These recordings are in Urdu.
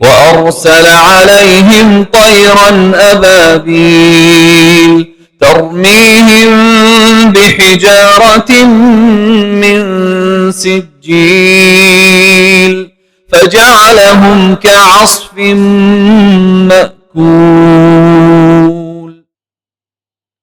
وأرسل عليهم طيرا أبابيل ترميهم بحجارة من سجيل فجعلهم كعصف مأكول।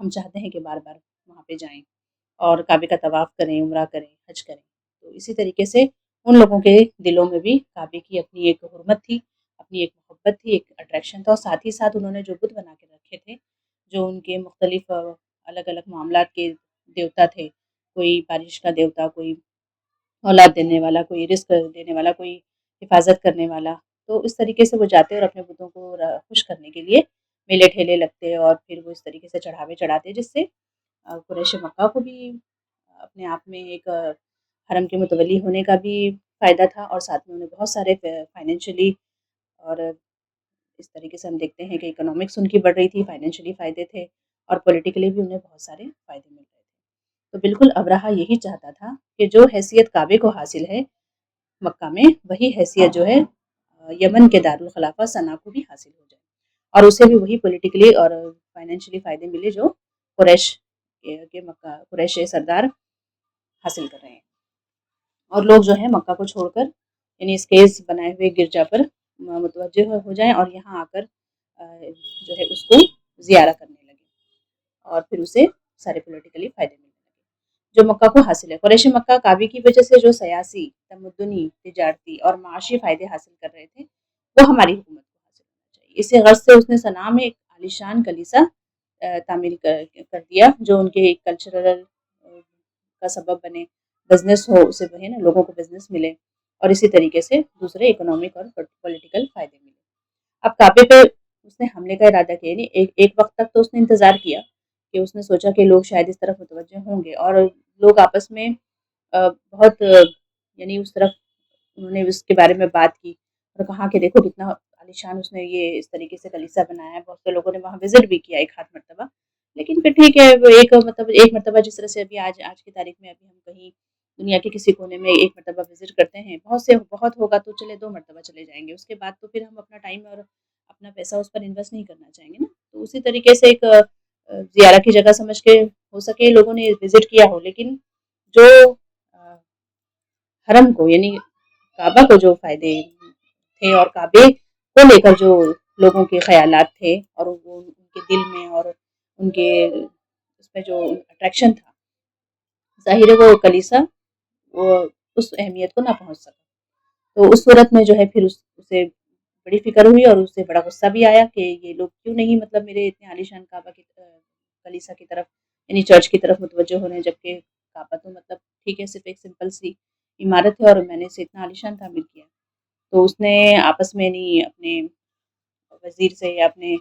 ہم چاہتے ہیں کہ بار بار وہاں پہ جائیں اور کعبے کا طواف کریں، عمرہ کریں، حج کریں۔ تو اسی طریقے سے ان لوگوں کے دلوں میں بھی کعبے کی اپنی ایک حرمت تھی، اپنی ایک محبت تھی، ایک اٹریکشن تھا، اور ساتھ ہی ساتھ انہوں نے جو بت بنا کے رکھے تھے، جو ان کے مختلف الگ الگ معاملات کے دیوتا تھے، کوئی بارش کا دیوتا، کوئی اولاد دینے والا، کوئی رزق دینے والا، کوئی حفاظت کرنے والا۔ تو اس طریقے سے وہ جاتے اور اپنے بتوں کو خوش کرنے کے لیے میلے ٹھیلے لگتے اور پھر وہ اس طریقے سے چڑھاوے چڑھاتے، جس سے قریش مکہ کو بھی اپنے آپ میں ایک حرم کے متولی ہونے کا بھی فائدہ تھا، اور ساتھ میں انہیں بہت سارے فائنینشلی اور اس طریقے سے ہم دیکھتے ہیں کہ اکنامکس ان کی بڑھ رہی تھی، فائنینشلی فائدے تھے، اور پولیٹیکلی بھی انہیں بہت سارے فائدے مل رہے تھے۔ تو بالکل ابرہہ یہی چاہتا تھا کہ جو حیثیت کعبے کو حاصل ہے مکہ میں، وہی حیثیت جو ہے یمن کے دارالخلافہ صنعا کو بھی حاصل ہو جائے، اور اسے بھی وہی پولیٹیکلی اور فائنینشلی فائدے ملے جو قریش کے مکہ قریش سردار حاصل کر رہے ہیں۔ اور لوگ جو ہے مکہ کو چھوڑ کر یعنی اس کیس بنائے ہوئے گرجا پر متوجہ ہو جائیں اور یہاں آ کر جو ہے اس کو زیارہ کرنے لگے، اور پھر اسے سارے پولیٹیکلی فائدے ملنے لگے جو مکہ کو حاصل ہے۔ قریش مکہ کعبے کی وجہ سے جو سیاسی، تمدنی، تجارتی اور معاشی فائدے حاصل کر رہے تھے، وہ ہماری حکومت کو حاصل ہونا چاہیے۔ اسی غرض سے اس نے صنعا میں ایک عالیشان کلیسا تعمیر کر دیا، جو ان کے ایک کلچرل کا سبب بنے، بزنس ہو اسے بنے نا، لوگوں کو بزنس ملے، اور اسی طریقے سے دوسرے اکنامک اور پولیٹیکل فائدے ملے۔ اب کعبے پہ اس نے حملے کا ارادہ کیا، یعنی ایک وقت تک تو اس نے انتظار کیا کہ اس نے سوچا کہ لوگ شاید اس طرف متوجہ ہوں گے، اور لوگ آپس میں بہت یعنی اس طرف انہوں نے اس کے بارے میں بات کی اور کہا کہ دیکھو کتنا عالیشان اس نے یہ اس طریقے سے کلیسا بنایا ہے۔ بہت سے لوگوں نے وہاں وزٹ بھی کیا ایک ہاتھ مرتبہ، لیکن پھر ٹھیک ہے، وہ ایک مرتبہ جس طرح سے ابھی آج کی تاریخ میں ابھی ہم کہیں دنیا کے کسی کونے میں ایک مرتبہ وزٹ کرتے ہیں، بہت ہوگا تو چلے 2 مرتبہ چلے جائیں گے، اس کے بعد تو پھر ہم اپنا ٹائم اور اپنا پیسہ اس پر انویسٹ نہیں کرنا چاہیں گے نا۔ تو اسی طریقے سے ایک زیارہ کی جگہ سمجھ کے ہو سکے لوگوں نے وزٹ کیا ہو، لیکن جو حرم کو یعنی کعبہ کو جو فائدے تھے اور کعبے کو لے کر جو لوگوں کے خیالات تھے اور وہ ان کے دل میں اور ان کے اس میں جو اٹریکشن تھا، ظاہر ہے وہ کلیسا وہ اس اہمیت کو نہ پہنچ سکا۔ تو اس صورت میں جو ہے پھر اسے بڑی فکر ہوئی اور اسے بڑا غصہ بھی آیا کہ یہ لوگ کیوں نہیں مطلب میرے اتنے عالیشان کعبہ کی کلیسا کی طرف یعنی چرچ کی طرف متوجہ ہونے، جبکہ کعبہ تو مطلب ٹھیک ہے صرف ایک سمپل سی عمارت ہے اور میں نے اسے اتنا عالیشان تعمیر کیا۔ تو اس نے آپس میں نہیں اپنے وزیر سے یا اپنے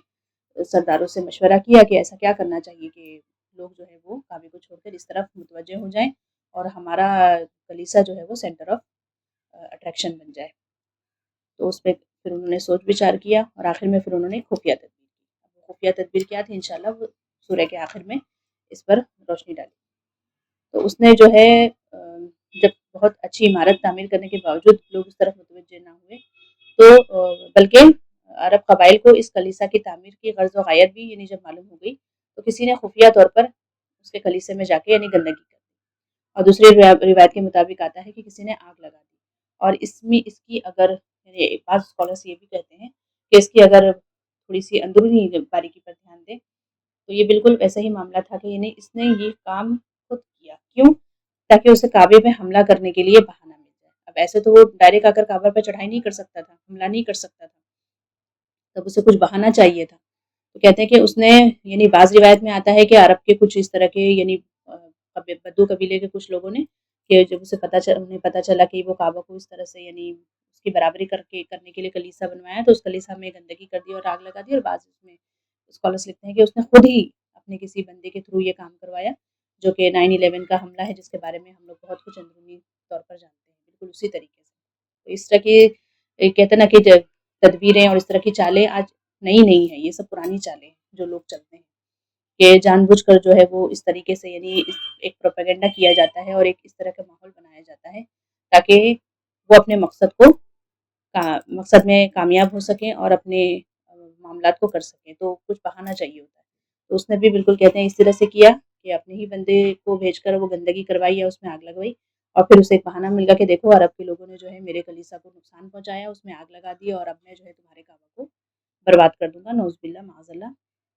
سرداروں سے مشورہ کیا کہ ایسا کیا کرنا چاہیے کہ لوگ جو ہے وہ کعبے کو چھوڑ کر اس طرف متوجہ ہو جائیں اور ہمارا کلیسا جو ہے وہ سینٹر آف اٹریکشن بن جائے۔ تو اس پہ پھر انہوں نے سوچ بچار کیا اور آخر میں پھر انہوں نے خفیہ تدبیر کی۔ خفیہ تدبیر کیا تھی انشاءاللہ وہ سورہ کے آخر میں اس پر روشنی ڈالی۔ تو اس نے جو ہے جب بہت اچھی عمارت تعمیر کرنے کے باوجود لوگ اس طرف متوجہ نہ ہوئے، تو بلکہ عرب قبائل کو اس کلیسا کی تعمیر کی غرض و غایت بھی یعنی جب معلوم ہو گئی تو کسی نے خفیہ طور پر اس کے کلیسے میں جا کے یعنی گندگی کر دی، اور دوسری روایت کے مطابق آتا ہے کہ کسی نے آگ لگا دی، اور اس کی اگر یعنی بعض اسکالرس یہ بھی کہتے ہیں کہ اس کی اگر تھوڑی سی اندرونی باریکی پر دھیان دیں تو یہ بالکل ویسا ہی معاملہ تھا کہ یعنی اس نے یہ کام خود کیا، کیوں؟ تاکہ اسے کعبے پہ حملہ کرنے کے لیے بہانہ مل جائے۔ اب ایسے تو وہ ڈائریکٹ آ کر کعبہ پہ چڑھائی نہیں کر سکتا تھا، حملہ نہیں کر سکتا تھا، تب اسے کچھ بہانہ چاہیے تھا۔ تو کہتے ہیں کہ اس نے یعنی بعض روایت میں آتا ہے کہ عرب کے کچھ اس طرح کے یعنی بدو قبیلے کے کچھ لوگوں نے کہ جب اسے انہیں پتہ چلا کہ وہ کعبہ کو اس طرح سے یعنی اس کی برابری کرنے کے لیے کلیسا بنوایا، تو اس کلیسا میں گندگی کر دی اور آگ لگا دی، اور بعض اس میں اسکالرس لکھتے ہیں کہ اس نے خود ہی اپنے کسی بندے کے تھرو یہ کام کروایا، جو کہ 9/11 کا حملہ ہے جس کے بارے میں ہم لوگ بہت کچھ اندرونی طور پر جانتے ہیں، بالکل اسی طریقے سے۔ تو اس طرح کی کہتے ہیں نا کہ تدبیریں اور اس طرح کی چالیں آج نئی نہیں ہیں، یہ سب پرانی چالیں ہیں جو لوگ چلتے ہیں کہ جان بوجھ کر جو ہے وہ اس طریقے سے یعنی ایک پروپیگنڈا کیا جاتا ہے اور ایک اس طرح کا ماحول بنایا جاتا ہے تاکہ وہ اپنے مقصد میں کامیاب ہو سکیں اور اپنے معاملات کو کر سکیں، تو کچھ بہانہ چاہیے ہوتا ہے۔ تو اس نے بھی بالکل کہتے ہیں اس طرح سے کیا کہ اپنے ہی بندے کو بھیج کر وہ گندگی کروائی یا اس میں آگ لگوائی، اور پھر اسے ایک بہانہ مل گیا کہ دیکھو عرب کے لوگوں نے جو ہے میرے کلیسا کو نقصان پہنچایا، اس میں آگ لگا دی، اور اب میں جو ہے تمہارے کعبہ کو برباد کر دوں گا، نعوذ باللہ معاذ اللہ۔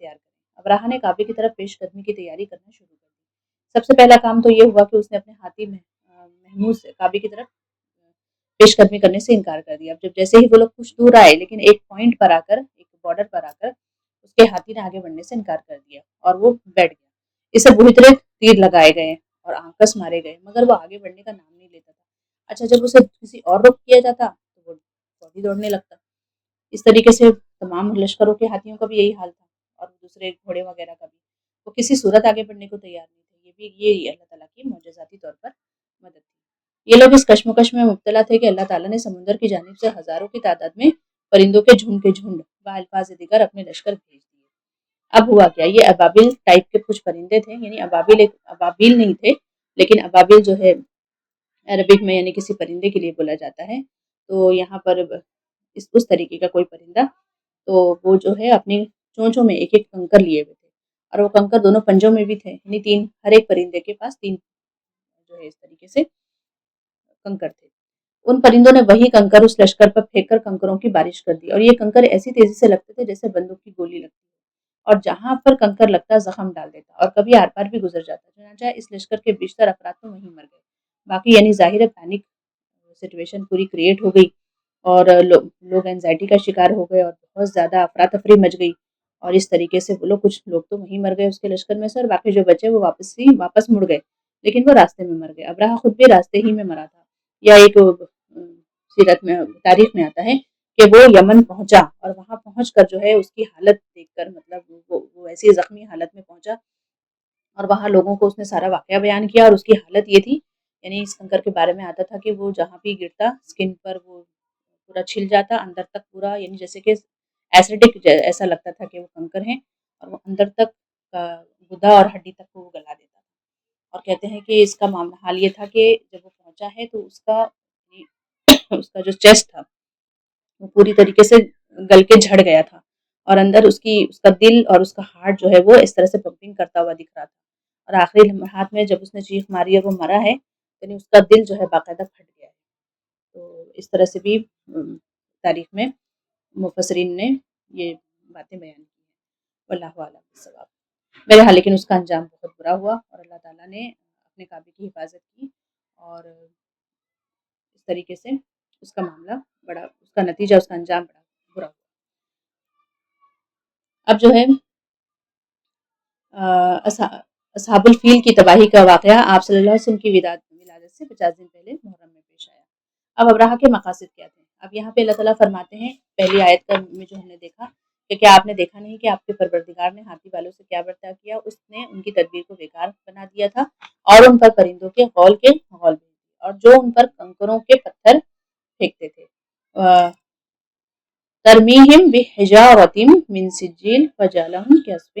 اختیار کریں۔ ابراہہ نے کعبے کی طرف پیش قدمی کی تیاری کرنا شروع کر دی۔ سب سے پہلا کام تو یہ ہوا کہ اس نے اپنے ہاتھی محمود سے کعبے کی طرف پیش قدمی کرنے سے انکار کر دیا۔ اب جب جیسے ہی وہ لوگ کچھ دور آئے لیکن ایک پوائنٹ پر آ کر، ایک بارڈر پر آ کر، اس کے ہاتھی نے آگے بڑھنے سے انکار کر دیا اور وہ بیٹھ گیا۔ اسے بری طرح تیر لگائے گئے اور آنکس مارے گئے، مگر وہ آگے بڑھنے کا نام نہیں لیتا تھا۔ اچھا، جب اسے کسی اور رخ کیا جاتا تو وہ فوری دوڑنے لگتا۔ اس طریقے سے تمام لشکروں کے ہاتھیوں کا بھی یہی حال تھا، اور دوسرے گھوڑے وغیرہ کا بھی۔ وہ کسی صورت آگے بڑھنے کو تیار نہیں تھے۔ یہ اللہ تعالیٰ کی معجزاتی طور پر مدد تھی۔ یہ لوگ اس کشمکش میں مبتلا تھے کہ اللہ تعالیٰ نے سمندر کی جانب سے ہزاروں کی تعداد میں پرندوں کے جھنڈ الفاظ دیگر اپنے لشکر بھیج دیے۔ اب ہوا کیا، یہ ابابیل ٹائپ کے کچھ پرندے تھے، یعنی ابابیل نہیں تھے، لیکن ابابیل جو ہے عربک میں یعنی کسی پرندے کے لیے بولا جاتا ہے۔ تو یہاں پر اس طریقے کا کوئی پرندہ، تو وہ جو ہے اپنی چونچوں میں ایک ایک کنکر لیے ہوئے تھے، اور وہ کنکر دونوں پنجوں میں بھی تھے، یعنی ہر ایک پرندے کے پاس 3 جو ہے اس طریقے سے کنکر تھے۔ ان پرندوں نے وہی کنکر اس لشکر پر پھینک کر کنکروں کی بارش کر دی، اور یہ کنکر ایسی تیزی سے لگتے تھے جیسے بندوق کی گولی لگتی ہے، اور جہاں پر کنکر لگتا زخم ڈال دیتا اور کبھی آر پار بھی گزر جاتا۔ چنانچہ اس لشکر کے بیشتر افراد تو وہیں مر گئے، باقی یعنی ظاہر پینک سچویشن پوری کریٹ ہو گئی، اور لوگ اینزائٹی کا شکار ہو گئے، اور بہت زیادہ افراتفری مچ گئی، اور اس طریقے سے وہ لوگ کچھ لوگ تو وہیں مر گئے اس کے لشکر میں سے، اور باقی جو بچے وہ واپس مڑ گئے، لیکن وہ راستے میں مر گئے۔ ابراہہ خود بھی راستے ہی میں مرا تھا۔ یا ایک سیرت میں تاریخ میں آتا ہے کہ وہ یمن پہنچا، اور وہاں پہنچ کر جو ہے اس کی حالت دیکھ کر، مطلب وہ ایسی زخمی حالت میں پہنچا، اور وہاں لوگوں کو اس نے سارا واقعہ بیان کیا، اور اس کی حالت یہ تھی، یعنی اس کنکر کے بارے میں آتا تھا کہ وہ جہاں بھی گرتا سکن پر وہ پورا چھل جاتا اندر تک پورا، یعنی جیسے کہ ایسیڈک ایسا لگتا تھا کہ وہ کنکر ہیں، اور وہ اندر تک گدا اور ہڈی تک کو وہ گلا دیتا تھا۔ اور کہتے ہیں کہ اس کا معاملہ حال یہ تھا کہ جب وہ پہنچا ہے تو اس کا جو چیسٹ تھا وہ پوری طریقے سے گل کے جھڑ گیا تھا، اور اندر اس کا دل اور اس کا ہارٹ جو ہے وہ اس طرح سے پمپنگ کرتا ہوا دکھ رہا تھا، اور آخری لمحات میں جب اس نے چیخ ماری اور وہ مرا ہے، یعنی اس کا دل جو ہے باقاعدہ پھٹ گیا ہے۔ تو اس طرح سے بھی تاریخ میں مفسرین نے یہ باتیں بیان کی ہیں۔ واللہ اعلم بالصواب۔ میرے حال لیکن اس کا انجام بہت برا ہوا، اور اللہ تعالیٰ نے اپنے کعبے کی حفاظت کی، اور اس طریقے سے اس کا معاملہ بڑا، اس کا نتیجہ، اس کا انجام بڑا برا ہوا۔ اب جو ہے اصحاب الفیل کی تباہی کا واقعہ آپ صلی اللہ علیہ وسلم کی ولادت سے 50 دن پہلے محرم میں پیش آیا۔ اب ابراہہ کے مقاصد کیا تھے؟ اب یہاں پہ اللہ تعالیٰ فرماتے ہیں، پہلی آیت میں جو ہم نے دیکھا کہ کیا آپ نے دیکھا نہیں کہ آپ کے پروردگار نے ہاتھی والوں سے کیا برتاؤ کیا؟ اس نے ان کی تدبیر کو بیکار بنا دیا تھا، اور ان پر پرندوں کے غول بھیج دیے، اور جو ان پر کنکروں کے پتھر پھینکتے تھے۔ ترمیہم بحجارۃ من سجیل فجعلہم کعصف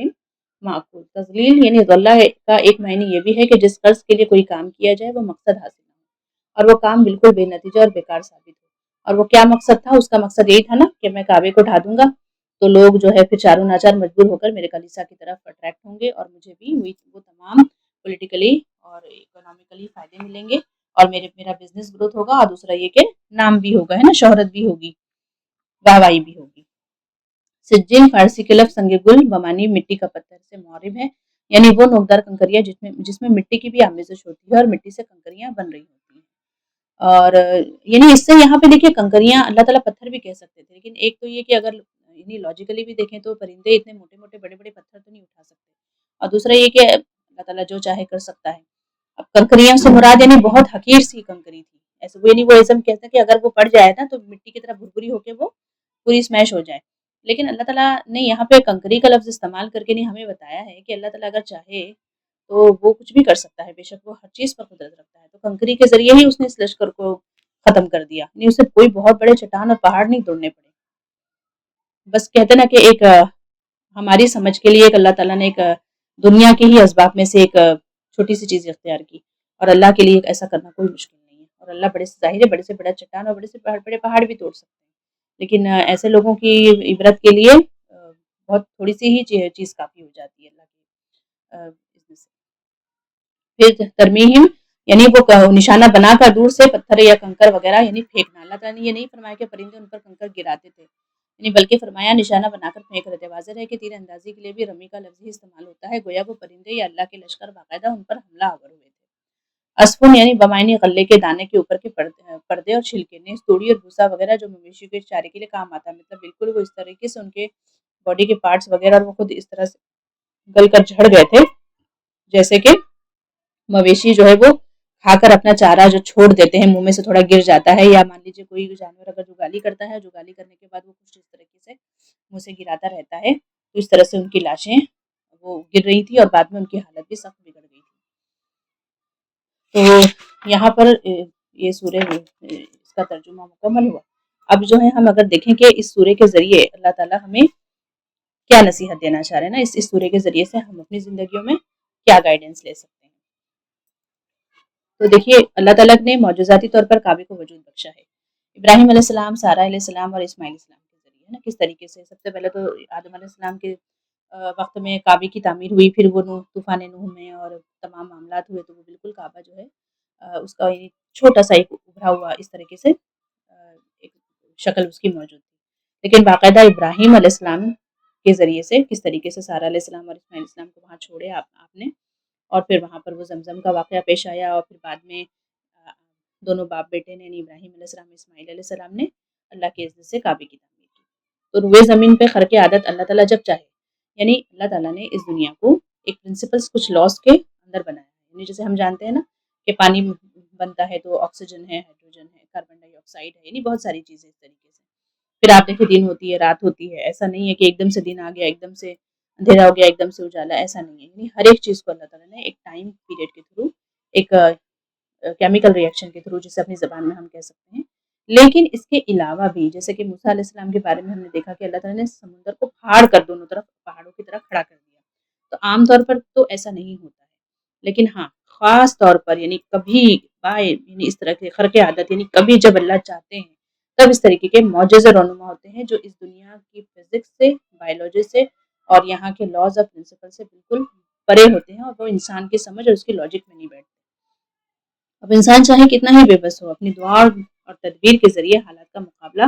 معقول۔ تذلیل یعنی غلہ کا ایک معنی یہ بھی ہے کہ جس غرض کے لیے کوئی کام کیا جائے وہ مقصد حاصل نہ ہو، اور وہ کام بالکل بے نتیجہ اور بیکار ثابت ہو۔ اور وہ کیا مقصد تھا؟ اس کا مقصد یہی تھا نا کہ میں کعبے کو ڈھا دوں گا تو لوگ جو ہے پھر چاروں ناچار مجبور ہو کر میرے کلیسا کی طرف اٹریکٹ ہوں گے، اور مجھے بھی وہ تمام پولیٹیکلی اور اکنامیکلی فائدے ملیں گے، اور میرا بزنس گروتھ ہوگا، اور دوسرا یہ کہ نام بھی ہوگا، ہے نا، شہرت بھی ہوگی، واہوائی بھی ہوگی۔ سجل فارسی کے لفظ سنگ گل بمانی مٹی کا پتھر سے معرب ہے، یعنی وہ نوکدار کنکریاں جس میں مٹی کی بھی آمیزش ہوتی ہے، اور مٹی سے کنکریاں بن رہی ہوتی ہیں۔ اور یعنی اس سے یہاں پہ دیکھیے کنکریاں اللہ تعالیٰ پتھر بھی کہہ سکتے تھے، لیکن ایک تو یہ کہ اگر یعنی لاجیکلی بھی دیکھیں تو پرندے اتنے موٹے موٹے بڑے بڑے پتھر تو نہیں اٹھا سکتے، اور دوسرا یہ کہ اللہ تعالیٰ جو چاہے کر سکتا ہے۔ اب کنکریاں سے مراد یعنی بہت حقیر سی کنکری تھی، ایسے وہ یعنی وہ ایسم کہتا ہے کہ اگر وہ پڑ جائے نا تو مٹی کی طرح بھربری ہو کے وہ پوری اسمیش ہو جائے، لیکن اللہ تعالیٰ نے یہاں پہ کنکری کا لفظ استعمال کر کے نہیں ہمیں بتایا ہے کہ اللہ تعالیٰ اگر چاہے تو وہ کچھ بھی کر سکتا ہے، بے شک وہ ہر چیز پر قدرت رکھتا ہے۔ تو کنکری کے ذریعے ہی اس نے اس لشکر کو ختم کر دیا، یعنی اسے کوئی بہت بڑے چٹان اور پہاڑ نہیں توڑنے پڑے، بس کہتے نا کہ ایک ہماری سمجھ کے لیے ایک اللہ تعالیٰ نے ایک دنیا کے ہی اسباب میں سے ایک چھوٹی سی چیز اختیار کی، اور اللہ کے لیے ایسا کرنا کوئی مشکل نہیں ہے، اور اللہ بڑے سے ظاہر ہے بڑے سے بڑا چٹان اور بڑے سے بڑے پہاڑ بھی توڑ سکتے ہیں، لیکن ایسے لوگوں کی عبرت کے لیے بہت تھوڑی سی ہی چیز کافی ہو جاتی ہے اللہ کی سے۔ پھر ترمیہم یعنی وہ نشانہ بنا کر دور سے پتھر یا کنکر وغیرہ یعنی پھینکنا۔ اللہ تعالیٰ نے یہ نہیں فرمایا کہ پرندے ان پر کنکر گراتے تھے، یعنی بلکہ فرمایا نشانہ بنا کر پھینک رہے تھے۔ واضح ہے کہ تیر اندازی کے لیے بھی رمی کا لفظ ہی استعمال ہوتا ہے، گویا وہ پرندے یا اللہ کے لشکر باقاعدہ ان پر حملہ آور ہوئے تھے۔ اسفن یعنی بمائنی غلے کے دانے کے اوپر کے پردے اور چھلکے، نیز توڑی اور بھوسا وغیرہ جو مویشی کے چارے کے لیے کام آتا ہے، مطلب بالکل وہ اس طریقے سے ان کے باڈی کے پارٹس وغیرہ اور وہ خود اس طرح سے گل کر جھڑ گئے تھے جیسے کہ مویشی جو ہے وہ کھا کر اپنا چارہ جو چھوڑ دیتے ہیں منہ میں سے تھوڑا گر جاتا ہے، یا مان لیجیے کوئی جانور اگر جگالی کرتا ہے، جگالی کرنے کے بعد وہ کچھ اس طریقے سے منہ سے گراتا رہتا ہے، تو اس طرح سے ان کی لاشیں وہ گر رہی تھی اور بعد میں ان کی حالت بھی سخت بگڑ گئی تھی۔ تو یہاں پر یہ سورہ اس کا ترجمہ مکمل ہوا۔ اب جو ہے ہم اگر دیکھیں کہ اس سورہ کے ذریعے اللہ تعالیٰ ہمیں کیا نصیحت دینا چاہ رہے ہیں نا، اس سورہ کے ذریعے سے ہم اپنی زندگیوں میں کیا گائیڈنس لے سکتے ہیں۔ تو دیکھیے اللہ تعالیٰ نے معجزاتی طور پر کعبے کو وجود بخشا ہے، ابراہیم علیہ السلام، سارہ علیہ السلام اور اسماعیل علیہ السلام کے ذریعے نا، کس طریقے سے سب سے پہلے تو آدم علیہ السلام کے وقت میں کعبے کی تعمیر ہوئی، پھر وہ طوفان نوح میں اور تمام معاملات ہوئے، تو وہ بالکل کعبہ جو ہے اس کا چھوٹا سا ایک ابھرا ہوا اس طریقے سے ایک شکل اس کی موجود تھی، لیکن باقاعدہ ابراہیم علیہ السلام کے ذریعے سے کس طریقے سے سارہ علیہ السلام اور اسماعیل علیہ السلام کو وہاں چھوڑے آپ نے، اور پھر وہاں پر وہ زمزم کا واقعہ پیش آیا، اور پھر بعد میں دونوں باپ بیٹے نے یعنی ابراہیم علیہ السلام اسماعیل علیہ السلام نے اللہ کے عزت سے کعبے کی تعمیر کی۔ تو روئے زمین پہ خرق عادت اللہ تعالیٰ جب چاہے، یعنی اللہ تعالیٰ نے اس دنیا کو ایک پرنسپلس کچھ لاس کے اندر بنایا ہے، یعنی جیسے ہم جانتے ہیں نا کہ پانی بنتا ہے تو آکسیجن ہے، ہائیڈروجن ہے، کاربن ڈائی آکسائڈ ہے، یعنی بہت ساری چیزیں اس طریقے سے۔ پھر آپ دیکھیں دن ہوتی ہے، رات ہوتی ہے، ایسا نہیں ہے کہ ایک دم سے دن آ گیا، ایک دم سے اندھیرا ہو گیا، ایک دم سے اجالا، ایسا نہیں ہے، یعنی ہر ایک چیز کو اللہ تعالیٰ نے ایک ٹائم پیریڈ کے تھرو ایک کیمیکل ریئیکشن کے تھرو، جسے اپنی زبان میں ہم کہہ سکتے ہیں۔ لیکن اس کے علاوہ بھی جیسے کہ موسیٰ علیہ السلام کے بارے میں ہم نے دیکھا کہ اللہ تعالیٰ نے سمندر کو پھاڑ کر دونوں طرف پہاڑوں کی طرح کھڑا کر دیا، تو عام طور پر تو ایسا نہیں ہوتا ہے، لیکن ہاں خاص طور پر یعنی کبھی یعنی اس طرح کے خرق عادت یعنی کبھی جب اللہ چاہتے ہیں تب اس طریقے کے معجزے رونما ہوتے ہیں جو اس دنیا کی فزکس سے، بایولوجی سے اور یہاں کے لاز آف پرنسپل سے بالکل پرے ہوتے ہیں، اور وہ انسان کی سمجھ اور اس کی لاجک میں نہیں بیٹھتے۔ اب انسان چاہے کتنا ہی بے بس ہو، اپنی دعا اور تدبیر کے ذریعے حالات کا مقابلہ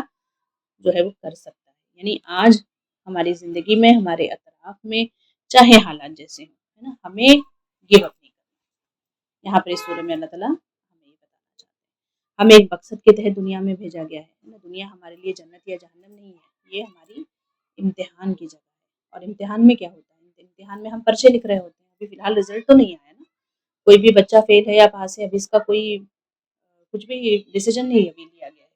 جو ہے وہ کر سکتا ہے۔ یعنی آج ہماری زندگی میں، ہمارے اطراف میں چاہے حالات جیسے ہوں، ہے نا، ہمیں گیو اپ نہیں کرنا۔ یہاں پر اس سورہ میں اللہ تعالیٰ ہمیں یہ بتانا چاہتے ہیں، ہمیں ایک مقصد کے تحت دنیا میں بھیجا گیا ہے، دنیا ہمارے لیے جنت یا جہنم نہیں ہے، یہ ہماری امتحان کی جگہ ہے۔ اور امتحان میں کیا ہوتا ہے، امتحان میں ہم پرچے لکھ رہے ہوتے ہیں، ابھی فی الحال رزلٹ تو نہیں آیا نا، کوئی بھی بچہ فیل ہے یا پاس ہے، ابھی اس کا کوئی کچھ بھی ڈیسیجن نہیں ابھی لیا گیا ہے،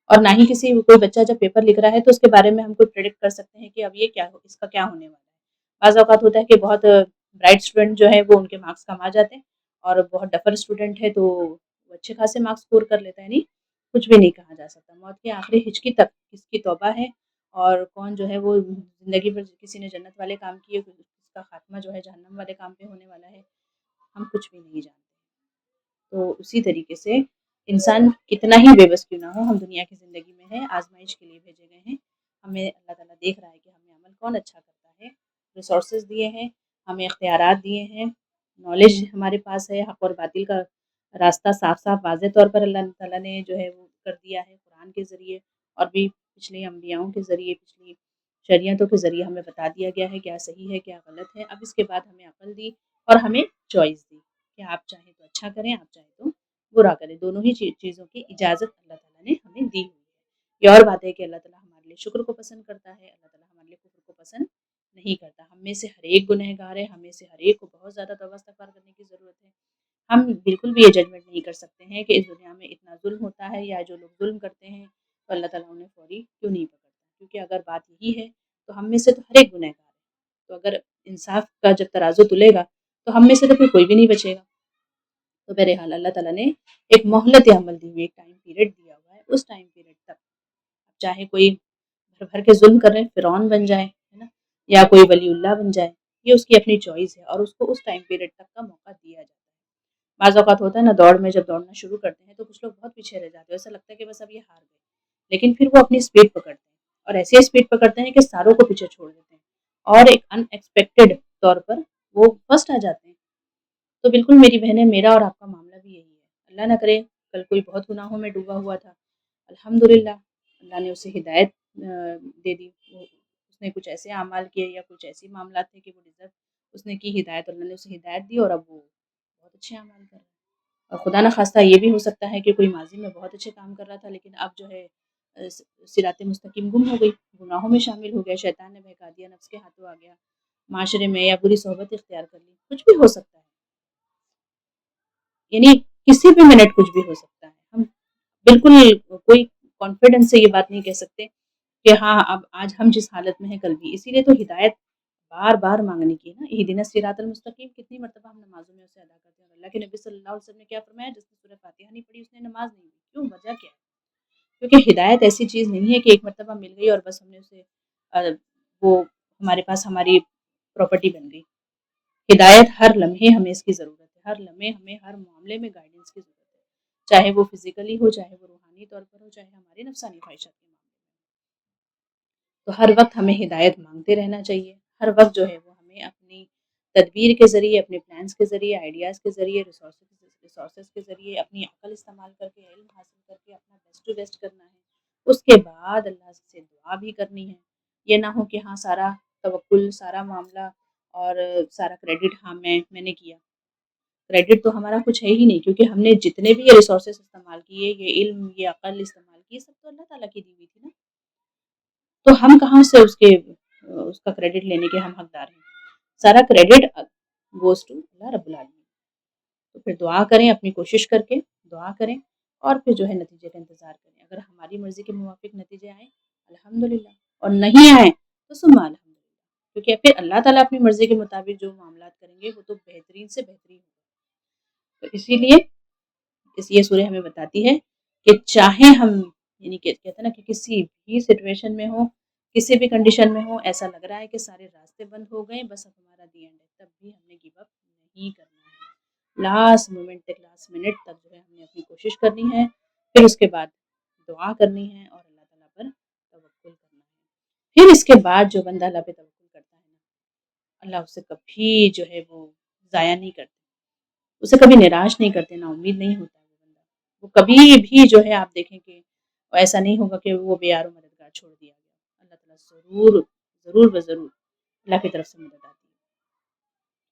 اور نہ ہی کوئی بچہ جب پیپر لکھ رہا ہے تو اس کے بارے میں ہم کوئی پریڈکٹ کر سکتے ہیں کہ اب یہ کیا اس کا کیا ہونے والا ہے۔ بعض اوقات ہوتا ہے کہ بہت برائٹ اسٹوڈنٹ جو ہے وہ ان کے مارکس کم آ جاتے ہیں، اور بہت ڈفر اسٹوڈنٹ ہے تو وہ اچھے خاصے مارکس اسکور کر لیتا ہے، نہیں کچھ بھی نہیں کہا جا سکتا۔ موت کے آخری ہچکی تک کس کی توبہ ہے اور کون جو ہے وہ زندگی پر کسی نے جنت والے کام کیے، اس کا خاتمہ جو ہے جہنم والے کام پہ ہونے والا ہے، ہم کچھ بھی نہیں جانتے۔ تو اسی طریقے سے انسان کتنا ہی بے بس کیوں نہ ہو، ہم دنیا کی زندگی میں ہیں، آزمائش کے لیے بھیجے گئے ہیں، ہمیں اللہ تعالیٰ دیکھ رہا ہے کہ ہمیں عمل کون اچھا کرتا ہے، ریسورسز دیے ہیں، ہمیں اختیارات دیے ہیں، نالج ہمارے پاس ہے، حق اور باطل کا راستہ صاف صاف واضح طور پر اللہ تعالیٰ نے جو ہے وہ کر دیا ہے قرآن کے ذریعے، اور بھی پچھلے انبیاؤں کے ذریعے، پچھلی شریعتوں کے ذریعے ہمیں بتا دیا گیا ہے کیا صحیح ہے کیا غلط ہے۔ اب اس کے بعد ہمیں عقل دی اور ہمیں چوائس دی کہ آپ چاہیں تو اچھا کریں، آپ چاہیں تو برا کریں، دونوں ہی چیزوں کی اجازت اللہ تعالیٰ نے ہمیں دی ہوئی ہے۔ یہ اور بات ہے کہ اللہ تعالیٰ ہمارے لیے شکر کو پسند کرتا ہے، اللہ تعالیٰ ہمارے لیے کفر کو پسند نہیں کرتا۔ ہم میں سے ہر ایک گنہگار ہے، ہم میں سے ہر ایک کو بہت زیادہ توبہ استغفار کرنے کی ضرورت ہے۔ ہم بالکل بھی یہ ججمنٹ نہیں کر سکتے ہیں کہ اس دنیا میں اتنا ظلم ہوتا ہے یا جو لوگ ظلم کرتے ہیں تو اللہ تعالیٰ انہیں فوری کیوں نہیں پکڑتا، کیونکہ اگر بات یہی ہے تو ہم میں سے تو ہر ایک گنہگار ہے، تو اگر انصاف کا جب ترازو تلے گا تو ہم میں سے تو پھر کوئی بھی نہیں بچے گا۔ تو بہرحال اللہ تعالیٰ نے ایک مہلت عمل دی ہوئی، ایک ٹائم پیریڈ دیا ہوا ہے، اس ٹائم پیریڈ تک چاہے کوئی بھر بھر کے ظلم کر رہے ہیں، فرعون بن جائے، ہے نا، یا کوئی ولی اللہ بن جائے، یہ اس کی اپنی چوائس ہے، اور اس کو اس ٹائم پیریڈ تک کا موقع دیا جاتا ہے۔ بعض اوقات ہوتا ہے نا دوڑ میں جب دوڑنا شروع کرتے ہیں تو کچھ لوگ بہت پیچھے رہ جاتے ہیں، ایسا لگتا ہے کہ بس اب یہ ہار گئے، لیکن پھر وہ اپنی اسپیڈ پکڑتے ہیں اور ایسی اسپیڈ پکڑتے ہیں کہ ساروں کو پیچھے چھوڑ دیتے ہیں، اور ایک ان ایکسپیکٹڈ طور پر وہ فرسٹ آ جاتے ہیں۔ تو بالکل میری بہنیں، میرا اور آپ کا معاملہ بھی یہی ہے۔ اللہ نہ کرے کل کوئی بہت گناہوں میں ڈوبا ہوا تھا، الحمدللہ اللہ نے اسے ہدایت دے دی، اس نے کچھ ایسے اعمال کیے یا کچھ ایسی معاملات تھے کہ وہ ڈیزرو اس نے کی ہدایت، اللہ نے اسے ہدایت دی اور اب وہ بہت اچھے اعمال کر رہا ہے۔ اور خدا نخواستہ یہ بھی ہو سکتا ہے کہ کوئی ماضی میں بہت اچھے کام کر رہا تھا لیکن اب جو ہے صراط مستقیم گم ہو گئی، گناہوں میں شامل ہو گیا، شیطان نے بہکا دیا، نفس کے ہاتھوں آ گیا، معاشرے میں یا بری صحبت اختیار کر لی، کچھ بھی ہو سکتا ہے، یعنی کسی بھی منٹ کچھ بھی ہو سکتا ہے۔ ہم بالکل کوئی کانفیڈنس سے یہ بات نہیں کہہ سکتے کہ ہاں اب آج ہم جس حالت میں ہیں کل بھی، اسی لیے تو ہدایت بار بار مانگنے کی ہے نا، اہدنا الصراط المستقیم کتنی مرتبہ ہم نمازوں میں اسے ادا کرتے ہیں، اور اللہ کے نبی صلی اللہ علیہ وسلم نے کیا فرمایا، جس نے سورہ فاتحہ نہیں پڑھی اس نے نماز نہیں پڑھی، کیوں، وجہ کیا ہے؟ کیونکہ ہدایت ایسی چیز نہیں ہے کہ ایک مرتبہ مل گئی اور بس ہم نے اسے وہ ہمارے پاس ہماری پراپرٹی بن گئی۔ ہدایت ہر لمحے ہمیں اس کی ضرورت ہے، ہر لمحے ہمیں ہر معاملے میں گائیڈنس کی ضرورت ہے، چاہے وہ فزیکلی ہو، چاہے وہ روحانی طور پر ہو، چاہے ہمارے نفسانی خواہشات کے معاملے میں۔ تو ہر وقت ہمیں ہدایت مانگتے رہنا چاہیے، ہر وقت جو ہے وہ ہمیں اپنی تدبیر کے ذریعے، اپنے پلانس کے ذریعے، آئیڈیاز کے ذریعے، ریسورسز کے ذریعے اپنی عقل استعمال کر کے، علم حاصل کر کے اپنا بیسٹ ٹو بیسٹ کرنا ہے۔ اس کے بعد اللہ سے دعا بھی کرنی ہے، یہ نہ ہو کہ ہاں سارا توکل، سارا معاملہ اور سارا کریڈٹ ہاں میں نے کیا، کریڈٹ تو ہمارا کچھ ہے ہی نہیں، کیونکہ ہم نے جتنے بھی یہ ریسورسز استعمال کیے، یہ علم، یہ عقل استعمال کی، سب تو اللہ تعالیٰ کی دی ہوئی تھی نا، تو ہم کہاں سے اس کا کریڈٹ لینے کے ہم حقدار ہیں؟ سارا کریڈٹ گوز ٹو اللہ رب العالمین۔ تو پھر دعا کریں، اپنی کوشش کر کے دعا کریں اور پھر جو ہے نتیجے کا انتظار کریں، اگر ہماری مرضی کے موافق نتیجے آئیں الحمدللہ، اور نہیں آئیں تو ثم الحمدللہ، کیونکہ پھر اللہ تعالیٰ اپنی مرضی کے مطابق جو معاملات کریں گے وہ تو بہترین سے بہترین ہوگا۔ تو اسی لیے یہ سورہ ہمیں بتاتی ہے کہ چاہے ہم، یعنی کہ کہتے ہیں نا کہ کسی بھی سچویشن میں ہو، کسی بھی کنڈیشن میں ہو، ایسا لگ رہا ہے کہ سارے راستے بند ہو گئے، بس اب ہمارا دی اینڈ ہے، تب بھی ہم نے گیو اپ نہیں کرنا ہے، لاسٹ مومنٹ تک، لاسٹ منٹ تک جو ہے ہم نے اپنی کوشش کرنی ہے، پھر اس کے بعد دعا کرنی ہے اور اللہ تعالیٰ پر توکل کرنا ہے۔ پھر اس کے بعد جو بندہ اللہ پہ توکل کرتا ہے نا، اللہ اسے کبھی جو ہے وہ ضائع نہیں کرتے، اسے کبھی نراش نہیں کرتے، نا امید نہیں ہوتا ہے وہ بندہ، وہ کبھی بھی جو ہے آپ دیکھیں کہ ایسا نہیں ہوگا کہ وہ بے یار و مددگار چھوڑ دیا گیا، اللہ تعالیٰ ضرور ضرور بضرور اللہ کی طرف سے مدد آتی ہے۔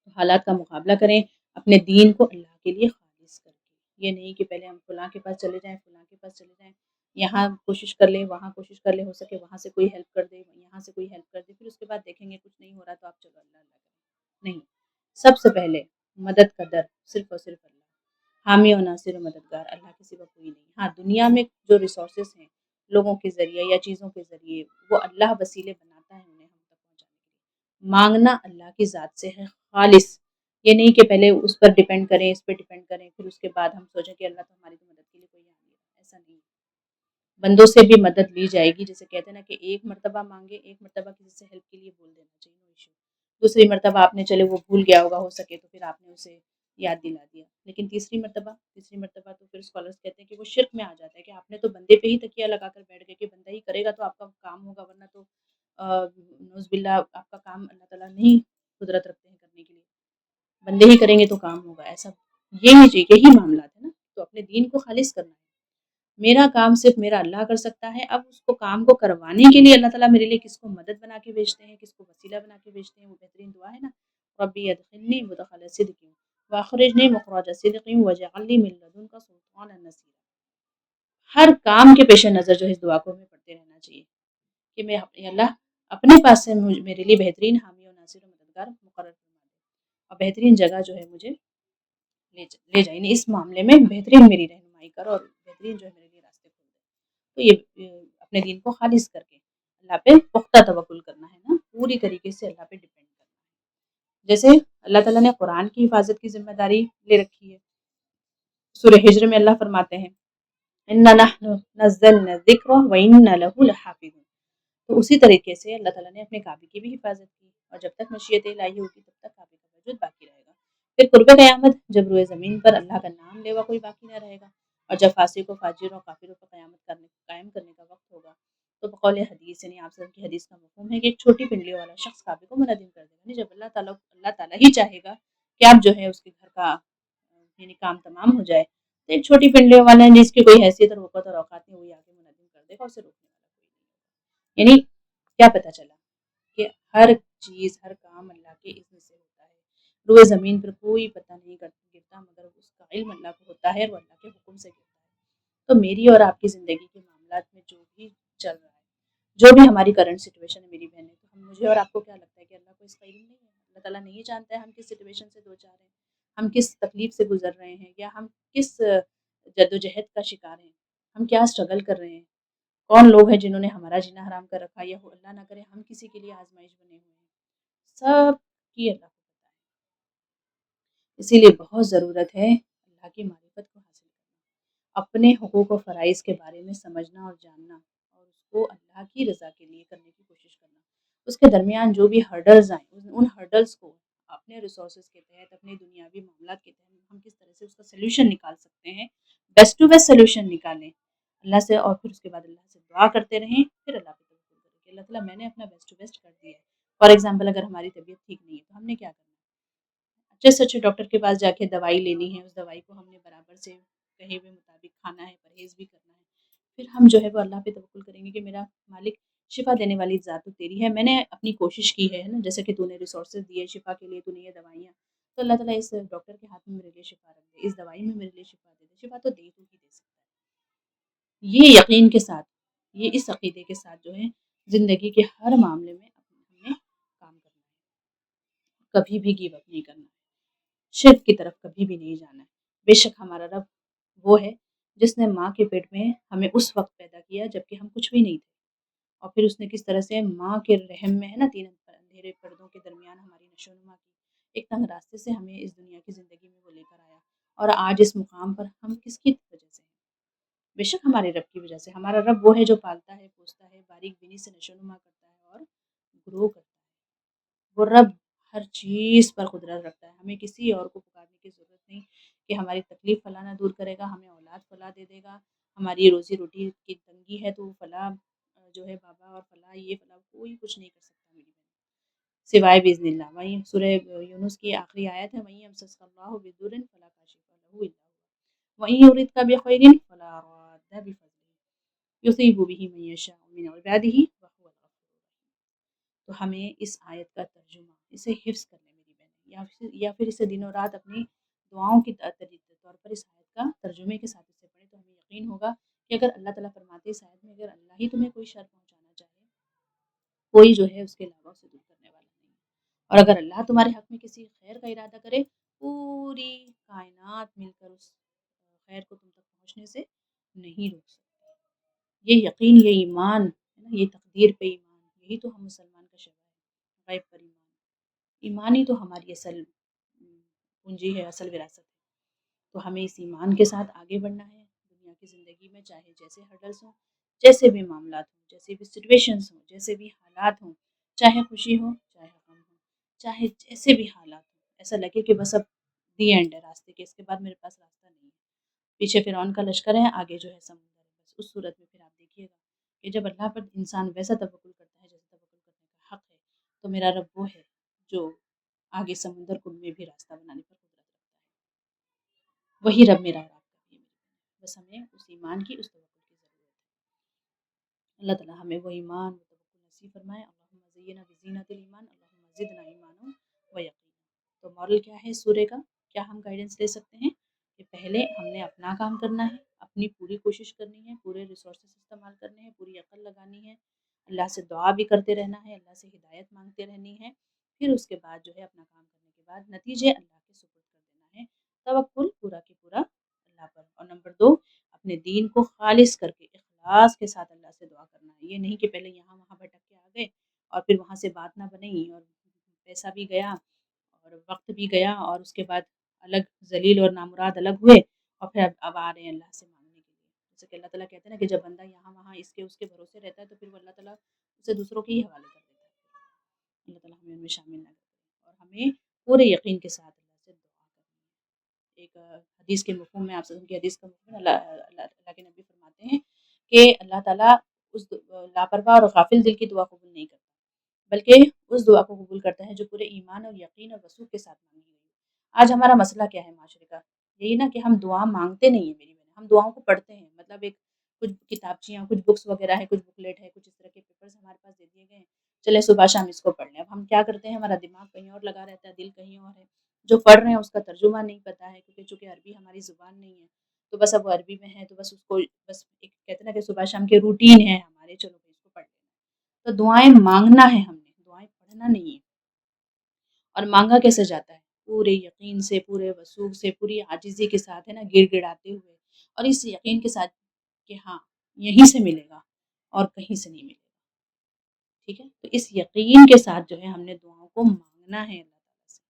تو حالات کا مقابلہ کریں، اپنے دین کو اللہ کے لیے خالص کر کے، یہ نہیں کہ پہلے ہم فلاں کے پاس چلے جائیں، فلاں کے پاس چلے جائیں، یہاں کوشش کر لیں، وہاں کوشش کر لیں، ہو سکے وہاں سے کوئی ہیلپ کر دے، یہاں سے کوئی ہیلپ کر دے، پھر اس کے بعد دیکھیں گے کچھ نہیں ہو رہا تو آپ چلو اللہ اللہ کریں، نہیں، سب سے پہلے مدد کا در صرف اور صرف اللہ، حامی و ناصر و مددگار اللہ کے سوا کوئی نہیں۔ ہاں دنیا میں جو ریسورسز ہیں لوگوں کے ذریعے یا چیزوں کے ذریعے، وہ اللہ وسیلے بناتا ہے انہیں ہم تک پہنچانے کے لیے، مانگنا اللہ کی ذات سے ہے خالص، یہ نہیں کہ پہلے اس پر ڈیپینڈ کریں، اس پہ ڈیپینڈ کریں، پھر اس کے بعد ہم سوچیں کہ اللہ تو ہماری تو مدد کے لیے کوئی آ نہیں رہا، ایسا نہیں ہے، بندوں سے بھی مدد لی جائے گی، جیسے کہتے ہیں نا کہ ایک مرتبہ مانگے، ایک مرتبہ کسی سے ہیلپ کے لیے بول دینا چاہیے، نو ایشو، دوسری مرتبہ آپ نے چلے وہ بھول گیا ہوگا، ہو سکے تو پھر آپ نے اسے یاد دلا دیا، لیکن تیسری مرتبہ تو پھر اسکالرس کہتے ہیں کہ وہ شرک میں آ جاتا ہے کہ آپ نے تو بندے پہ ہی تکیہ لگا کر بیٹھ گئے کہ بندہ ہی کرے گا تو آپ کا کام ہوگا، ورنہ تو نوز باللہ آپ کا کام اللہ تعالیٰ نہیں قدرت رکھتے ہیں کرنے کے لیے، بندے ہی کریں گے تو کام ہوگا، ایسا یہی معاملات ہے نا، تو اپنے دین کو خالص کرنا ہے، میرا کام صرف میرا اللہ کر سکتا ہے، اب اس کو کام کو کروانے کے لیے اللہ تعالیٰ میرے لیے کس کو مدد بنا کے بھیجتے ہیں، کس کو وسیلہ بنا کے بھیجتے ہیں، وہ بہترین دعا ہے نا، ربی ادخلنی مدخل صدق واخرجنی مخرج صدق واجعل لی من لدنک سلطانا نصیرا، ہر کام کے پیش نظر جو ہے اس دعا کو ہمیں پڑھتے رہنا چاہیے کہ میں اللہ اپنے پاس سے میرے لیے بہترین حامی و ناصر و مددگار مقرر فرما دے، اور بہترین جگہ جو ہے مجھے لے جائے، یعنی اس معاملے میں بہترین میری رہنمائی کر اور بہترین جو ہے میرے لیے راستے کھول دے، تو یہ اپنے دین کو خالص کر کے اللہ پہ پختہ توکل کرنا ہے نا، پوری طریقے سے اللہ پہ ڈیپینڈ کرنا ہے، جیسے اللہ تعالیٰ نے قرآن کی حفاظت کی ذمہ داری لے رکھی ہے، سورہ ہجر میں اللہ فرماتے ہیں اِنَّا نَحْنُ نَزَّلْنَا الذِّكْرَ وَإِنَّا لَهُ لَحَافِظُونَ، تو اسی طریقے سے اللہ تعالیٰ نے اپنے کعبے کی بھی حفاظت کی، اور جب تک مشیت الہی ہوگی تب تک کعبے کا وجود باقی رہے گا، پھر قرب قیامت جب روئے زمین پر اللہ کا نام لیوا کوئی باقی نہ رہے گا، اور جب فاسق و فاجر و کافروں پر قائم کرنے کا وقت ہوگا، تو بقول حدیث، یعنی آپ سب کی حدیث کا مفہوم ہے کہ ایک چھوٹی پنڈلی والا شخص کعبے کو منہدم کر دے گا، یعنی جب اللہ تعالیٰ ہی چاہے گا کہ آپ جو ہے اس کے گھر کا یعنی کام تمام ہو جائے، تو ایک چھوٹی پنڈلی والا جس کی کوئی حیثیت اور وقت اور اوقات نہیں، وہی آگے منہدم کر دے گا، اسے روکنے والا کوئی نہیں، یعنی کیا پتہ چلا کہ ہر چیز ہر کام اللہ کے اذن سے ہوتا ہے، روئے زمین پر کوئی پتہ نہیں گرتا مگر اس کا علم اللہ کو ہوتا ہے اور اللہ کے حکم سے گرتا ہے۔ تو میری اور آپ کی زندگی کے معاملات میں جو بھی چل رہا ہے، جو بھی ہماری کرنٹ سچویشن ہے میری بہنیں، تو مجھے اور آپ کو کیا لگتا ہے کہ اللہ کو اس کا علم نہیں ہے؟ اللہ تعالیٰ نہیں جانتا ہے ہم کس سچویشن سے دو چار ہیں، ہم کس تکلیف سے گزر رہے ہیں، یا ہم کس جدوجہد کا شکار ہیں، ہم کیا اسٹرگل کر رہے ہیں، کون لوگ ہیں جنہوں نے ہمارا جینا حرام کر رکھا ہے، یا اللہ نہ کرے ہم کسی کے لیے آزمائش بنے ہوئے ہیں، سب کی اللہ کو پتہ ہے۔ اسی لیے بہت ضرورت ہے اللہ کی معرفت کو حاصل کرنا، اپنے حقوق و فرائض کے بارے میں سمجھنا اور جاننا، اور اس کو اللہ کی رضا کے لیے کرنے کی کوشش کرنا۔ اس کے درمیان جو بھی ہرڈلز آئیں ان ہرڈلز کو اپنے ریسورسز کے تحت، اپنے دنیاوی معاملات کے تحت ہم کس طرح سے اس کا سلوشن نکال سکتے ہیں، بیسٹ ٹو بیسٹ سلوشن نکالیں اللہ سے، اور پھر اس کے بعد اللہ سے دعا کرتے رہیں، پھر اللہ پہ توکل کریں کہ اللہ تعالیٰ میں نے اپنا بیسٹ ٹو بیسٹ کر دیا ہے۔ فار ایگزامپل اگر ہماری طبیعت ٹھیک نہیں ہے تو ہم نے کیا کرنا ہے؟ اچھے سے اچھے ڈاکٹر کے پاس جا کے دوائی لینی ہے، اس دوائی کو ہم نے برابر سے کہے ہوئے مطابق کھانا ہے، پرہیز بھی کرنا ہے۔ پھر ہم جو ہے وہ اللہ پہ توکل کریں گے کہ میرا مالک شفا دینے والی ذات تو تیری ہے، میں نے اپنی کوشش کی ہے نا، جیسے کہ تو نے ریسورسز دیے شفا کے لیے، تو نے یہ دوائیاں، تو اللہ تعالیٰ اس ڈاکٹر کے ہاتھ میں میرے لیے شفا رکھ دے، اس دوائی میں میرے لیے شفا دے دے، شفا تو دے تو ہی دے سکتا ہے۔ یہ یقین کے ساتھ، یہ اس عقیدے کے ساتھ جو ہے زندگی کے ہر معاملے میں ہم نے کام کرنا ہے، کبھی بھی گیو اپ نہیں کرنا ہے، شرک کی طرف کبھی بھی نہیں جانا ہے۔ بے شک ہمارا رب وہ ہے جس نے ماں کے پیٹ میں ہمیں اس وقت پیدا کیا جبکہ ہم کچھ بھی نہیں تھے، اور پھر اس نے کس طرح سے ماں کے رحم میں ہے نا، تین اندھیرے پردوں کے درمیان ہماری نشو و نما کی، ایک تنگ راستے سے ہمیں اس دنیا کی زندگی میں وہ لے کر آیا، اور آج اس مقام پر ہم کس کی وجہ سے ہیں؟ بے شک ہمارے رب کی وجہ سے۔ ہمارا رب وہ ہے جو پالتا ہے، پوستا ہے، باریک بینی سے نشو و نما کرتا ہے اور گرو کرتا ہے۔ وہ رب ہر چیز پر قدرت رکھتا ہے، ہمیں کسی اور کو پکارنے کی ضرورت نہیں کہ ہماری تکلیف فلاں نہ دور کرے گا، ہمیں اولاد فلاں دے دے گا، ہماری روزی روٹی کی تنگی ہے تو فلاں جو ہے بابا اور فلاں یہ فلاں، کوئی کچھ نہیں کر سکتا میری بہن سوائے باذن اللہ۔ وہیں سورہ یونس کی آخری آیت ہے، وہیں یمسسک اللہ بضر فلا کاشف له الا هو وإن يردك بخير فلا راد بفضله يصيب به من يشاء من عباده وهو الغفور الرحیم۔ تو ہمیں اس آیت کا ترجمہ، اسے حفظ کرنے میری بہن، یا پھر اسے دن و رات اپنی دعاؤں کی طور پر اس آیت کا ترجمے کے ساتھ اسے پڑھیں، تو ہمیں یقین ہوگا کہ اگر اللہ تعالیٰ فرماتے اس آیت میں، اگر اللہ ہی تمہیں کوئی شر پہنچانا چاہے، کوئی جو ہے اس کے علاوہ اسے دور کرنے والا نہیں ہے، اور اگر اللہ تمہارے حق میں کسی خیر کا ارادہ کرے، پوری کائنات مل کر اس خیر کو تم تک پہنچنے سے نہیں روک سکتی۔ یہ یقین، یہ ایمان ہے نا، یہ تقدیر پہ ایمان، یہی تو ہم مسلمان کا شعار ہے، غیب پر ایمان۔ ایمان ہی تو ہماری اصل پونجی ہے، اصل وراثت ہے۔ تو ہمیں اس ایمان کے ساتھ آگے بڑھنا ہے دنیا کی زندگی میں، چاہے جیسے ہرڈلس ہوں، جیسے بھی معاملات ہوں، جیسے بھی سچویشنز ہوں، جیسے بھی حالات ہوں، چاہے خوشی ہو چاہے غم ہو، چاہے جیسے بھی حالات ہوں، ایسا لگے کہ بس اب دی اینڈ ہے راستے کے، اس کے بعد میرے پاس راستہ نہیں ہے، پیچھے فرعون کا لشکر ہے، آگے جو ہے سمندر ہے، بس اس صورت میں پھر آپ دیکھیے گا کہ جب اللہ پر انسان ویسا توکل کرتا ہے جیسے توکل کرنے کا حق ہے، تو میرا رب وہ ہے جو آگے سمندر کو میں بھی راستہ بنانے پر قدرت رکھتا ہے، وہی رب میرا رب ہے، بس ہمیں اس ایمان کی، اس توکل کی ضرورت ہے۔ اللہ تعالیٰ ہمیں وہ ایمان، وہ توکل نصیب فرمائے۔ اللہم زینا بزینت الایمان، اللہم زدنا ایمانا و یقینا۔ تو مورل کیا ہے اس سورے کا؟ کیا ہم گائیڈنس لے سکتے ہیں کہ پہلے ہم نے اپنا کام کرنا ہے، اپنی پوری کوشش کرنی ہے، پورے ریسورسز استعمال کرنے ہیں، پوری عقل لگانی ہے، اللہ سے دعا بھی کرتے رہنا ہے، اللہ سے ہدایت مانگتے رہنی ہے، پھر اس کے بعد جو ہے اپنا کام کرنے کے بعد نتیجے اللہ کے سپرد کر دینا ہے، توکل پورا کی پورا اللہ پر۔ اور نمبر 2، اپنے دین کو خالص کر کے اخلاص کے ساتھ اللہ سے دعا کرنا ہے، یہ نہیں کہ پہلے یہاں وہاں بھٹک کے آ گئے اور پھر وہاں سے بات نہ بنی اور پیسہ بھی گیا اور وقت بھی گیا، اور اس کے بعد الگ ذلیل اور نامراد الگ ہوئے، اور پھر اب آ رہے ہیں اللہ سے مانگنے کے لیے۔ جیسے کہ اللہ تعالیٰ کہتے ہیں نا کہ جب بندہ یہاں وہاں اس کے بھروسے رہتا ہے تو پھر وہ اللہ تعالیٰ اسے دوسروں کے ہی حوالے کر دیتا ہے۔ اللہ تعالیٰ ہمیں ان میں شامل نہ کرے، اور ہمیں پورے یقین کے ساتھ اللہ سے دعا کرنی ہے۔ ایک حدیث کے مفہوم میں، آپ سے کی حدیث کا مفہوم اللہ کے نبی فرماتے ہیں کہ اللہ تعالیٰ اس لاپرواہ اور غافل دل کی دعا قبول نہیں کرتا، بلکہ اس دعا کو قبول کرتا ہے جو پورے ایمان اور یقین اور وثوق کے ساتھ مانگی گئی۔ آج ہمارا مسئلہ کیا ہے معاشرے کا؟ یہی نا کہ ہم دعا مانگتے نہیں ہیں میری بہن، ہم دعاؤں کو پڑھتے ہیں، مطلب ایک کچھ کتابچیاں، کچھ بکس وغیرہ ہے، کچھ بکلیٹ ہے، کچھ اس طرح کے پیپرز ہمارے پاس دے دیے گئے ہیں، چلے صبح شام اس کو پڑھ لیں۔ اب ہم کیا کرتے ہیں، ہمارا دماغ کہیں اور لگا رہتا ہے، دل کہیں اور ہے، جو پڑھ رہے ہیں اس کا ترجمہ نہیں پتہ ہے، کیونکہ چونکہ عربی ہماری زبان نہیں ہے، تو بس اب وہ عربی میں ہے تو بس اس کو بس ایک کہتے ہیں نا کہ صبح شام کے روٹین ہے ہمارے، چلو اس کو پڑھ لینا۔ تو دعائیں مانگنا ہے ہم نے، دعائیں پڑھنا نہیں ہے۔ اور مانگا کیسے جاتا ہے، پورے یقین سے، پورے وثوق سے، پوری عاجزی کے ساتھ، ہے نا، گڑ گڑاتے ہوئے، اور اس یقین کے ساتھ کہ ہاں یہیں سے ملے گا اور کہیں سے نہیں ملے گا، ٹھیک ہے۔ تو اس یقین کے ساتھ جو ہے ہم نے دعاؤں کو مانگنا ہے اللہ تعالیٰ سے،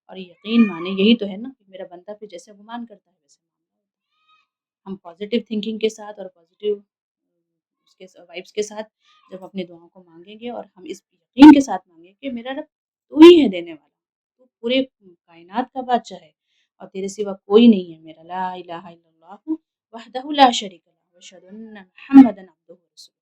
اور یقین مانے یہی تو ہے نا کہ میرا بندہ پھر جیسے گمان کرتا ہے ویسے مانگنا ہوتا ہے۔ ہم پازیٹیو تھنکنگ کے ساتھ اور پازیٹیو اس کے وائبس کے ساتھ جب اپنے دعاؤں کو مانگیں گے، اور ہم اس یقین کے ساتھ مانگیں کہ میرا رب تو ہی ہے دینے والا، تو پورے کائنات کا بادشاہ ہے اور تیرے سوا کوئی نہیں ہے، میرا لا الہ الا اللہ وحدہ لا شریک لہ واشہد ان محمدا عبدہ ورسولہ۔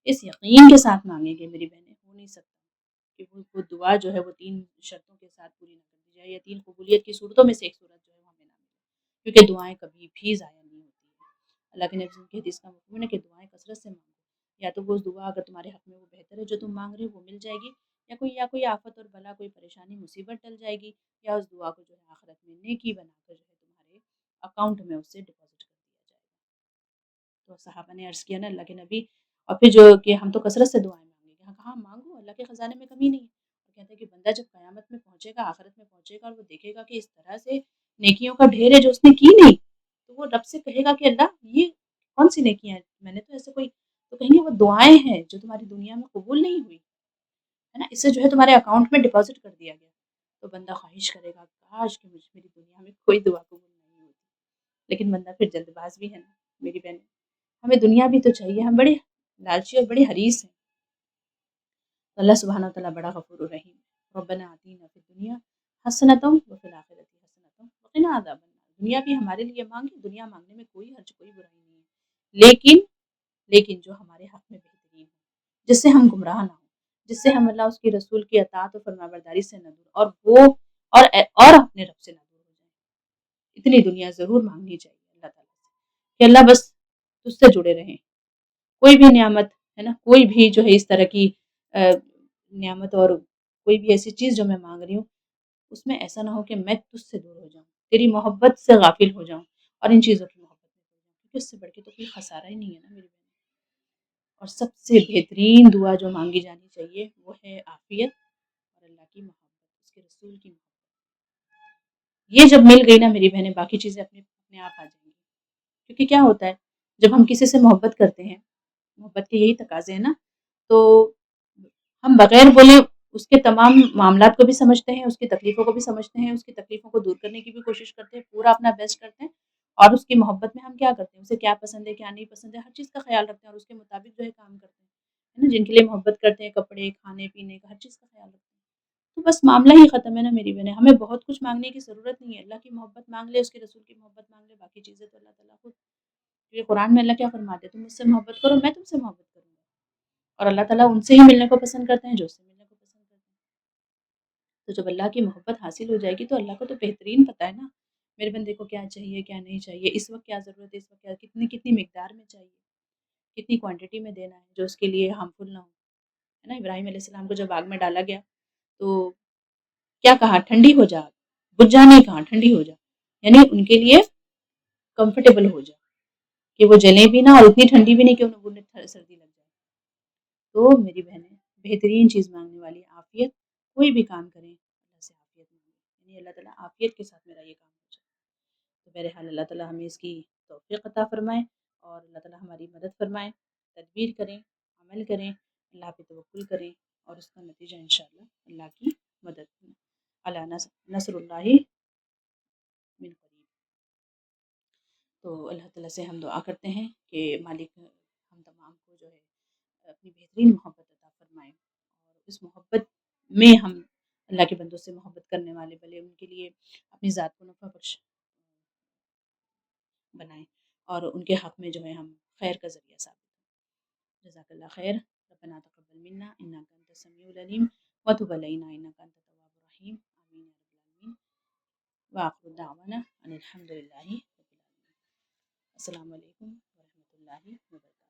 اس یقین کے ساتھ مانگیں گے میری بہنیں، ہو نہیں سکتا کہ وہ دعا جو ہے وہ 3 شرطوں کے ساتھ پوری نہ کر دی جائے، یا 3 قبولیت کی صورتوں میں سے ایک صورت جو ہے وہ ہمیں نہ ملے، کیونکہ دعائیں کبھی بھی ضائع نہیں ہوتی ہیں۔ اللہ کے نبی کی حدیث کا مفہوم ہے کہ دعائیں کثرت سے مانگو، یا تو وہ دعا اگر تمہارے حق میں وہ بہتر ہے جو تم مانگ رہے ہو وہ مل جائے گی، یا کوئی آفت اور بلا، کوئی پریشانی مصیبت ٹل جائے گی، یا اس دعا کو جو ہے آخرت میں نیکی بنا کر جو ہے تمہارے اکاؤنٹ میں اس سے ڈپازٹ کر دیا جائے گا۔ تو صحابہ نے عرض کیا نا اللہ کے نبی، اور پھر جو کہ ہم تو کثرت سے دعائیں مانگیں گے، ہاں کہاں مانگو، اللہ کے خزانے میں کمی نہیں ہے۔ اور کہتے ہیں کہ بندہ جب قیامت میں پہنچے گا، آخرت میں پہنچے گا، اور وہ دیکھے گا کہ اس طرح سے نیکیوں کا ڈھیر ہے جو اس نے کی نہیں، تو وہ رب سے کہے گا کہ اللہ یہ کون سی نیکیاں ہیں، میں نے تو ایسے کوئی، تو کہیں گے وہ دعائیں ہیں جو تمہاری دنیا میں قبول نہیں ہوئی ہے نا، اسے جو ہے تمہارے اکاؤنٹ میں ڈپازٹ کر دیا گیا۔ تو بندہ خواہش کرے گا کاش کہ میری دنیا میں کوئی دعا قبول نہیں ہوتی، لیکن بندہ پھر جلد باز بھی ہے نا میری بہن، ہمیں دنیا بھی تو چاہیے، ہم بڑے لالچی اور بڑے حریص ہیں۔ تو اللہ سبحانہ وتعالیٰ بڑا غفور الرحیم ہے۔ ربنا آتینا فی الدنیا حسنۃ وفی الآخرۃ حسنۃ وقنا عذاب النار۔ دنیا بھی ہمارے لیے مانگے، دنیا مانگنے میں کوئی حرج، کوئی برائی نہیں ہے، لیکن جو ہمارے حق میں بہترین ہو، جس سے ہم گمراہ نہ ہوں، جس سے ہم اللہ اس کے رسول کی اطاعت و فرمانبرداری سے نہ دور، اور اپنے رب سے نہ دور ہو جائیں، اتنی دنیا ضرور مانگنی چاہیے اللہ تعالیٰ سے کہ اللہ بس تجھ سے جڑے رہیں۔ کوئی بھی نعمت ہے نا، کوئی بھی جو ہے اس طرح کی نعمت، اور کوئی بھی ایسی چیز جو میں مانگ رہی ہوں، اس میں ایسا نہ ہو کہ میں تجھ سے دور ہو جاؤں، تیری محبت سے غافل ہو جاؤں، اور ان چیزوں کی محبت میں ہو جاؤں، کیونکہ اس سے بڑھ کے تو کوئی خسارہ ہی نہیں ہے نا میری بہن۔ اور سب سے بہترین دعا جو مانگی جانی چاہیے وہ ہے عافیت اور اللہ کی محبت، اس کے رسول کی محبت۔ یہ جب مل گئی نا میری بہنیں، باقی چیزیں اپنے آپ آ جائیں گی، کیونکہ کیا ہوتا ہے جب ہم کسی سے محبت کرتے ہیں، محبت کے یہی تقاضے ہیں نا، تو ہم بغیر بولے اس کے تمام معاملات کو بھی سمجھتے ہیں، اس کی تکلیفوں کو بھی سمجھتے ہیں، اس کی تکلیفوں کو دور کرنے کی بھی کوشش کرتے ہیں، پورا اپنا بیسٹ کرتے ہیں، اور اس کی محبت میں ہم کیا کرتے ہیں، اسے کیا پسند ہے کیا نہیں پسند ہے ہر چیز کا خیال رکھتے ہیں، اور اس کے مطابق جو ہے کام کرتے ہیں، ہے نا، جن کے لیے محبت کرتے ہیں، کپڑے، کھانے پینے کا ہر چیز کا خیال رکھتے ہیں۔ تو بس معاملہ ہی ختم ہے نا میری بہنیں، ہمیں بہت کچھ مانگنے کی ضرورت نہیں ہے، اللہ کی محبت مانگ لے، اس کے رسول کی محبت مانگ لے، باقی چیزیں تو اللہ تعالیٰ خود، یہ قرآن میں اللہ کیا فرماتے ہیں، تم مجھ سے محبت کرو میں تم سے محبت کروں گا، اور اللہ تعالیٰ ان سے ہی ملنے کو پسند کرتے ہیں جو اس سے ملنے کو پسند کرتے ہیں۔ تو جب اللہ کی محبت حاصل ہو جائے گی تو اللہ کو تو بہترین پتہ ہے نا میرے بندے کو کیا چاہیے کیا نہیں چاہیے، اس وقت کیا ضرورت ہے، اس وقت کیا، کتنی مقدار میں چاہیے، کتنی کوانٹٹی میں دینا ہے جو اس کے لیے ہارمفل نہ ہو، ہے نا۔ ابراہیم علیہ السلام کو جب آگ میں ڈالا گیا تو کیا کہا، ٹھنڈی ہو جا، بجھ جا نہیں کہا، ٹھنڈی ہو جا، یعنی ان کے لیے کمفرٹیبل ہو جا کہ وہ جلیں بھی نہ اور اتنی ٹھنڈی بھی نہیں کہ انہیں سردی لگ جائے۔ تو میری بہنیں بہترین چیز مانگنے والی عافیت، کوئی بھی کام کریں اللہ سے عافیت مانگیں، یعنی اللہ تعالیٰ عافیت کے ساتھ میرا یہ کام ہو جائے۔ تو بہرحال اللہ تعالیٰ ہمیں اس کی توفیق عطا فرمائے، اور اللہ تعالیٰ ہماری مدد فرمائے، تدبیر کریں، عمل کریں، اللہ پہ توکل کریں، اور اس کا نتیجہ انشاءاللہ اللہ کی مدد، اللہ نصر اللہ من قریب۔ تو اللہ تعالیٰ سے ہم دعا کرتے ہیں کہ مالک ہم تمام کو جو ہے اپنی بہترین محبت عطا فرمائیں، اور اس محبت میں ہم اللہ کے بندوں سے محبت کرنے والے بلے ان کے لیے اپنی ذات کو نفع بخش بنائیں، اور ان کے حق میں جو ہے ہم خیر کا ذریعہ ثابت ہوں۔ جزاک اللہ خیر، ربنا تقبل منا انک انت السمیع العلیم وتب علینا انک انت التواب الرحیم، آمین یا رب العالمین، وآخر دعوانا ان الحمد للہ رب العالمین۔ السلام علیکم ورحمۃ اللہ۔ اللہ وبرکاتہ۔